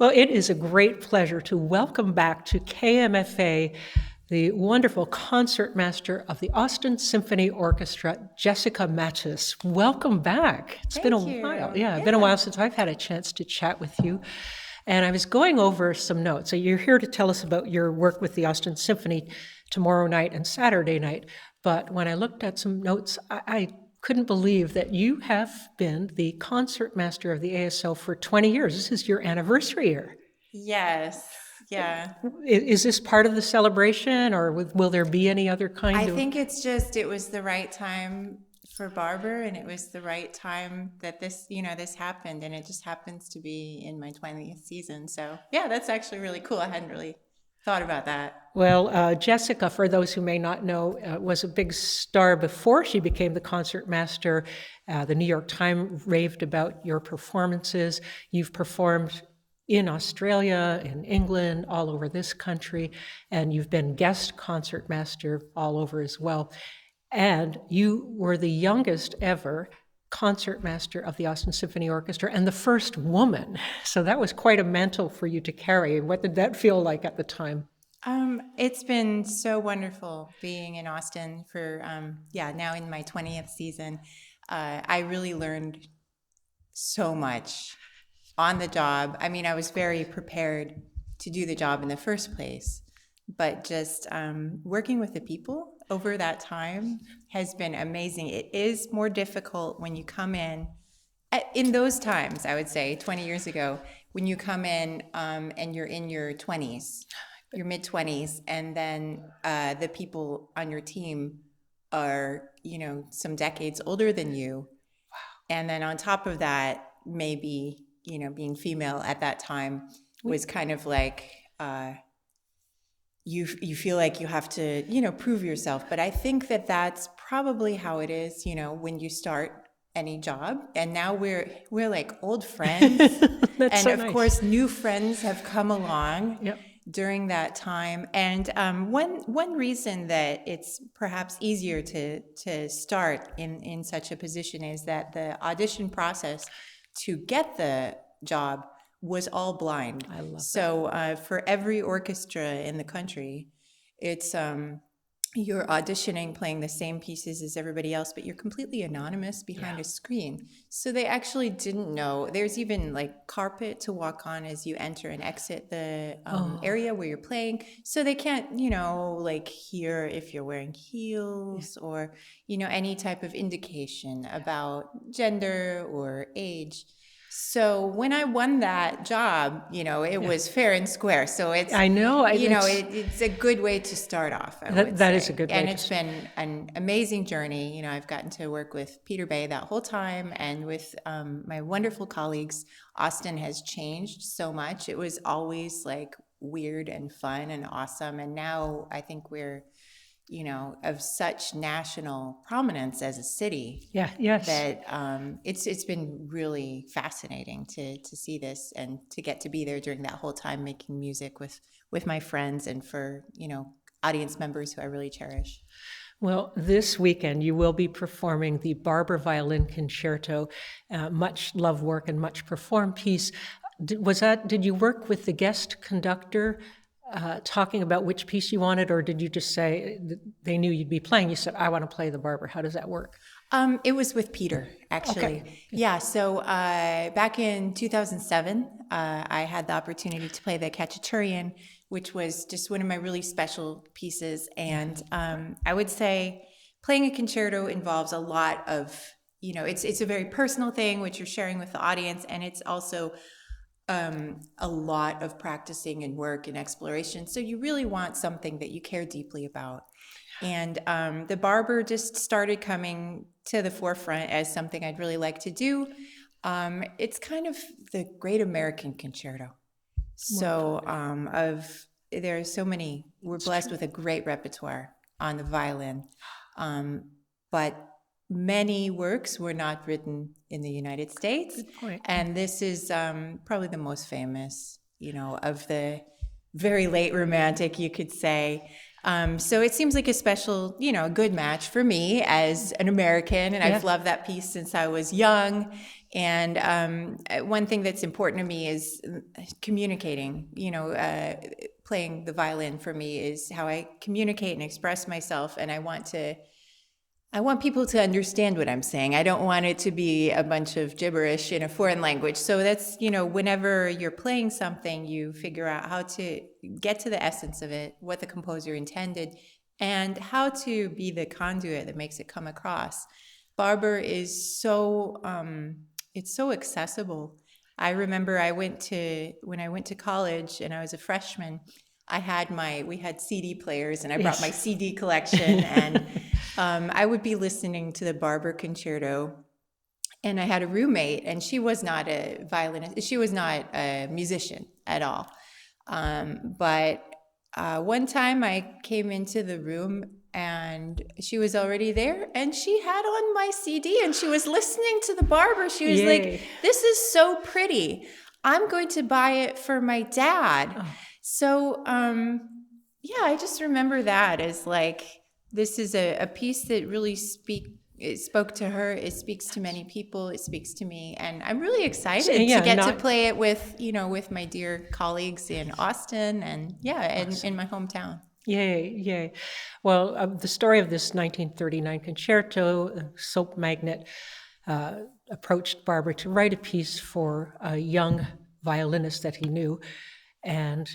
Well, it is a great pleasure to welcome back to KMFA the wonderful concertmaster of the Austin Symphony Orchestra, Jessica Mathaes. Welcome back. It's been a Thank while. you. Yeah, it's been a Yeah. while since I've had a chance to chat with you. And I was going over some notes. So you're here to tell us about your work with the Austin Symphony tomorrow night and Saturday night. But when I looked at some notes, I couldn't believe that you have been the concertmaster of the ASO for 20 years. This is your anniversary year. Yes. Yeah. Is this part of the celebration, or will there be any other I kind of? think it was the right time for Barber, and it was the right time that this happened, and it just happens to be in my 20th season. So, yeah, that's actually really cool. I hadn't really thought about that. Well, Jessica, for those who may not know, was a big star before she became the concertmaster. The New York Times raved about your performances. You've performed in Australia, in England, all over this country, and you've been guest concertmaster all over as well. And you were the youngest ever concertmaster of the Austin Symphony Orchestra and the first woman. So that was quite a mantle for you to carry. What did that feel like at the time? It's been so wonderful being in Austin for, now in my 20th season. I really learned so much on the job. I mean, I was very prepared to do the job in the first place, but just working with the people over that time has been amazing. It is more difficult when you come in those times, I would say 20 years ago, when you come in and you're in your 20s, your mid 20s, and then the people on your team are, some decades older than you. And then on top of that, maybe, being female at that time was kind of like, you feel like you have to, prove yourself. But I think that that's probably how it is, when you start any job. And now we're like old friends. That's And so of nice. course, new friends have come along Yep. during that time. And one reason that it's perhaps easier to start in such a position is that the audition process to get the job was all blind. I love So for every orchestra in the country, it's you're auditioning, playing the same pieces as everybody else, but you're completely anonymous behind a screen. So they actually didn't know. There's even like carpet to walk on as you enter and exit the area where you're playing. So they can't, like hear if you're wearing heels or, any type of indication about gender or age. So when I won that job, it was fair and square. So it's, I know. it's a good way to start off, I would That say. is a good way And to it's been an amazing journey. I've gotten to work with Peter Bay that whole time and with my wonderful colleagues. Austin has changed so much. It was always like weird and fun and awesome. And now I think we're, of such national prominence as a city. Yeah, yes. That it's been really fascinating to see this and to get to be there during that whole time making music with my friends and for audience members who I really cherish. Well, this weekend you will be performing the Barber Violin Concerto, much love work and much performed piece. Did you work with the guest conductor talking about which piece you wanted, or did you just say they knew you'd be playing? You said, I want to play the Barber. How does that work? It was with Peter, actually. Okay. Yeah, so back in 2007, I had the opportunity to play the Cacciaturian, which was just one of my really special pieces. And I would say playing a concerto involves a lot of, it's a very personal thing, which you're sharing with the audience. And it's also a lot of practicing and work and exploration. So you really want something that you care deeply about. And the Barber just started coming to the forefront as something I'd really like to do. It's kind of the Great American Concerto. So there are so many, we're blessed with a great repertoire on the violin. But many works were not written in the United States. Good point. And this is probably the most famous, of the very late romantic, you could say. So it seems like a special, a good match for me as an American, and I've loved that piece since I was young. And one thing that's important to me is communicating. Playing the violin for me is how I communicate and express myself, and I want people to understand what I'm saying. I don't want it to be a bunch of gibberish in a foreign language. So that's, whenever you're playing something, you figure out how to get to the essence of it, what the composer intended, and how to be the conduit that makes it come across. Barber is it's so accessible. I remember when I went to college and I was a freshman, we had CD players, and I brought my CD collection, and I would be listening to the Barber Concerto, and I had a roommate, and she was not a violinist. She was not a musician at all. But one time I came into the room, and she was already there, and she had on my CD, and she was listening to the Barber. She was like, "This is so pretty. I'm going to buy it for my dad." Oh. So, I just remember that as like, this is a piece that really spoke to her. It speaks to many people. It speaks to me, and I'm really excited to get to play it with my dear colleagues in Austin, and awesome. in my hometown. Yay. Well, the story of this 1939 concerto, soap magnate approached Barber to write a piece for a young violinist that he knew, and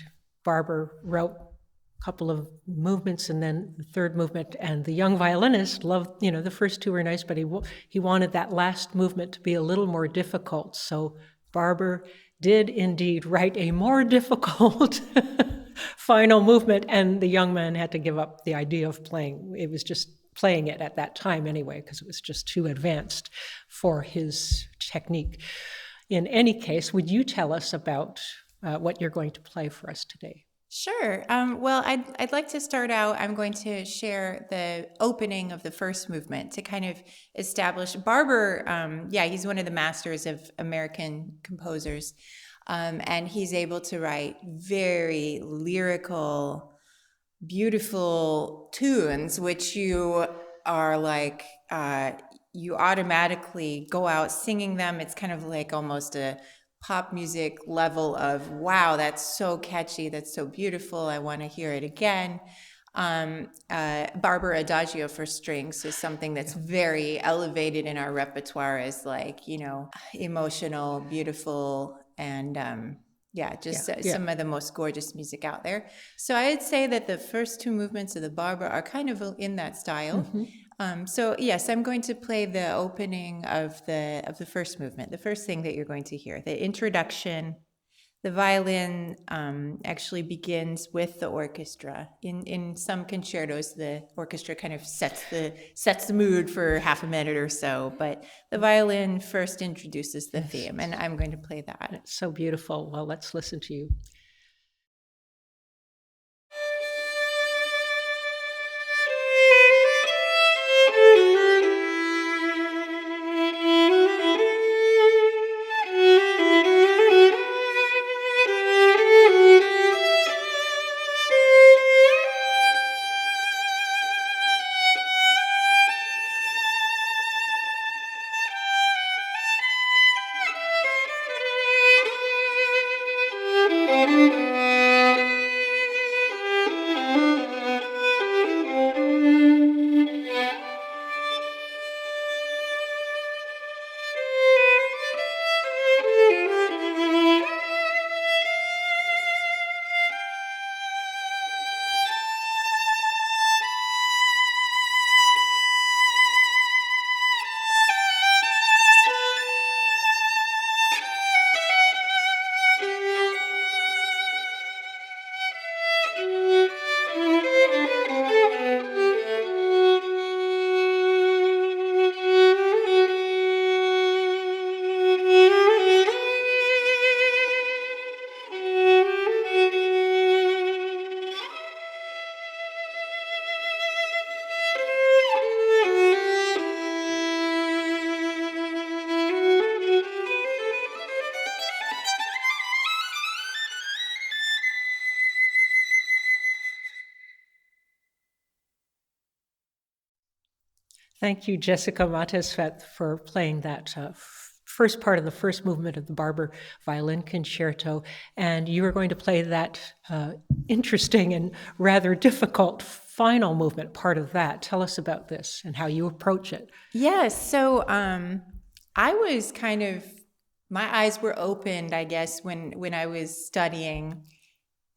Barber wrote a couple of movements and then the third movement, and the young violinist loved, the first two were nice, but he wanted that last movement to be a little more difficult. So Barber did indeed write a more difficult final movement, and the young man had to give up the idea of playing. It was just playing it at that time anyway, because it was just too advanced for his technique. In any case, would you tell us about what you're going to play for us today? Sure. Well, I'd like to start out. I'm going to share the opening of the first movement to kind of establish Barber. He's one of the masters of American composers, and he's able to write very lyrical, beautiful tunes, which you are like, you automatically go out singing them. It's kind of like almost a pop music level of, wow, that's so catchy, that's so beautiful, I want to hear it again. Barber Adagio for strings is something that's very elevated in our repertoire as like, emotional, beautiful, and some of the most gorgeous music out there. So I'd say that the first two movements of the Barber are kind of in that style. Mm-hmm. So yes, I'm going to play the opening of the first movement, the first thing that you're going to hear, the introduction. The violin actually begins with the orchestra. In some concertos, the orchestra kind of sets the mood for half a minute or so, but the violin first introduces the theme, and I'm going to play that. It's so beautiful. Well, let's listen to you. Thank you, Jessica Mathaes, for playing that first part of the first movement of the Barber Violin Concerto. And you are going to play that interesting and rather difficult final movement, part of that. Tell us about this and how you approach it. Yes, so I was my eyes were opened, I guess, when I was studying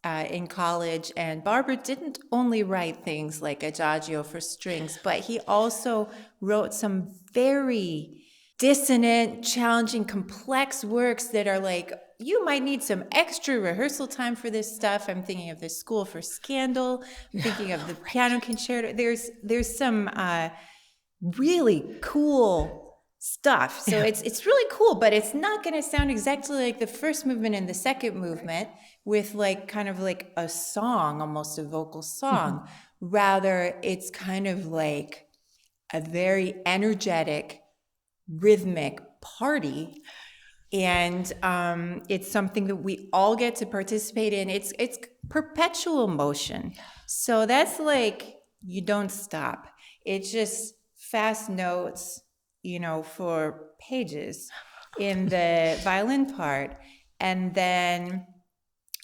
in college, and Barber didn't only write things like Adagio for strings, but he also wrote some very dissonant, challenging, complex works that are like, you might need some extra rehearsal time for this stuff. I'm thinking of the School for Scandal. I'm thinking of the Piano Concerto. There's some really cool stuff. So it's really cool, but it's not going to sound exactly like the first movement and the second movement with like kind of like a song, almost a vocal song. Rather, it's kind of like a very energetic, rhythmic party. And it's something that we all get to participate in. It's perpetual motion. So that's like, you don't stop. It's just fast notes, for pages in the violin part. And then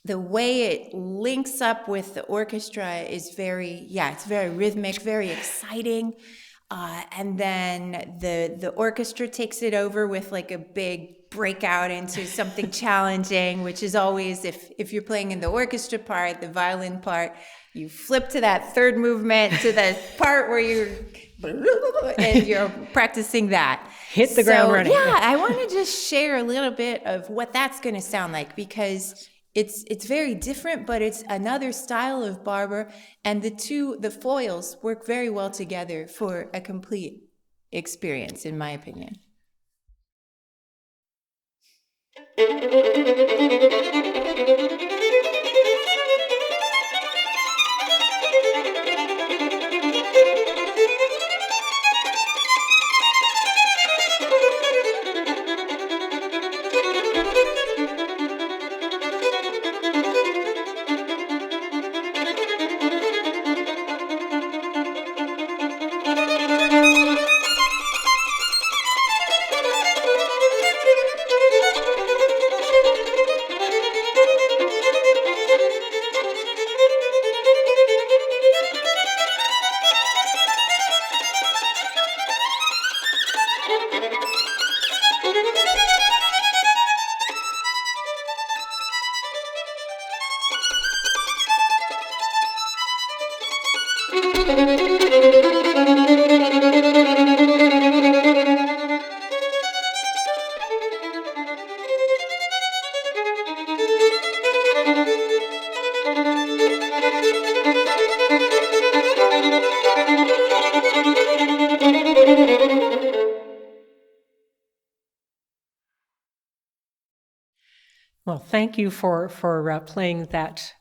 the way it links up with the orchestra is it's very rhythmic, very exciting. And then the orchestra takes it over with like a big breakout into something challenging, which is always, if you're playing in the orchestra part, the violin part, you flip to that third movement, to the part where you're practicing that. Hit the ground running. Yeah, I want to just share a little bit of what that's going to sound like, because it's very different, but it's another style of Barber, and the foils work very well together for a complete experience, in my opinion. Well, thank you for playing that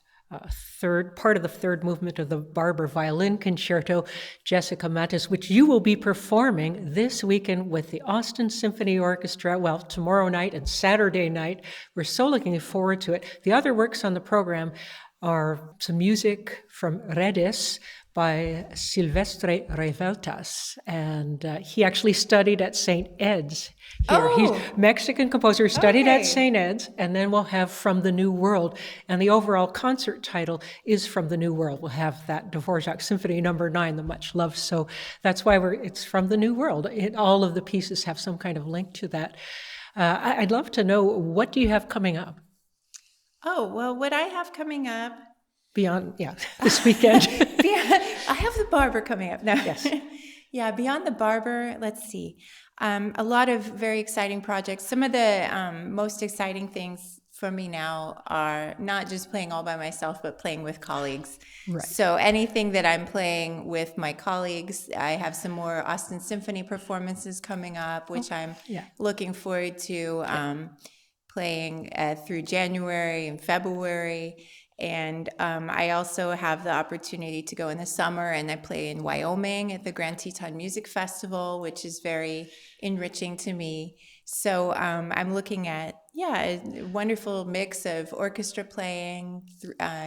third part of the third movement of the Barber Violin Concerto, Jessica Mathaes, which you will be performing this weekend with the Austin Symphony Orchestra, well, tomorrow night and Saturday night. We're so looking forward to it. The other works on the program are some music from Redes by Silvestre Revueltas, and he actually studied at St. Ed's here. He's a Mexican composer, studied at St. Ed's, and then we'll have From the New World, and the overall concert title is From the New World. We'll have that Dvorak Symphony No. 9, the much loved, so that's why it's From the New World. All of the pieces have some kind of link to that. I'd love to know, what do you have coming up? Oh, well, what I have coming up... Beyond, this weekend. I have the Barber coming up now. Yes. Yeah, beyond the Barber, let's see. A lot of very exciting projects. Some of the most exciting things for me now are not just playing all by myself, but playing with colleagues. Right. So anything that I'm playing with my colleagues, I have some more Austin Symphony performances coming up, which I'm looking forward to playing through January and February. And I also have the opportunity to go in the summer, and I play in Wyoming at the Grand Teton Music Festival, which is very enriching to me. So I'm looking at, a wonderful mix of orchestra playing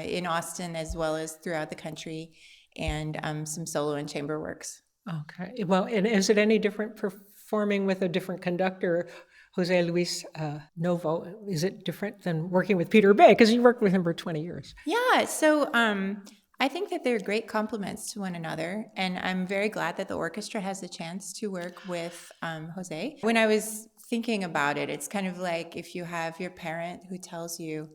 in Austin as well as throughout the country, and some solo and chamber works. Okay. Well, and is it any different performing with a different conductor, José-Luis Novo? Is it different than working with Peter Bay? Because you worked with him for 20 years. Yeah, so I think that they're great complements to one another, and I'm very glad that the orchestra has the chance to work with Jose. When I was thinking about it, it's kind of like if you have your parent who tells you,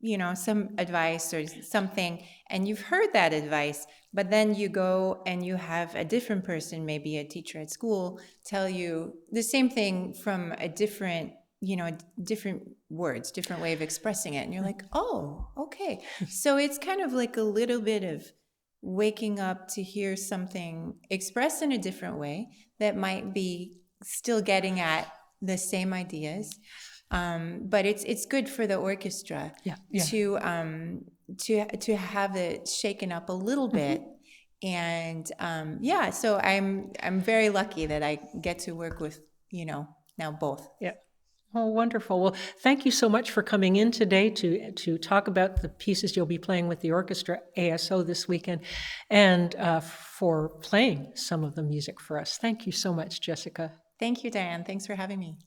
you know, some advice or something, and you've heard that advice, but then you go and you have a different person, maybe a teacher at school, tell you the same thing from a different, you know, different words, different way of expressing it. And you're like, oh, okay. So it's kind of like a little bit of waking up to hear something expressed in a different way that might be still getting at the same ideas. But it's good for the orchestra to have it shaken up a little bit, and so I'm very lucky that I get to work with, you know, now both. Yeah. Oh, wonderful. Well, thank you so much for coming in today to talk about the pieces you'll be playing with the orchestra ASO this weekend, and for playing some of the music for us. Thank you so much, Jessica. Thank you, Diane. Thanks for having me.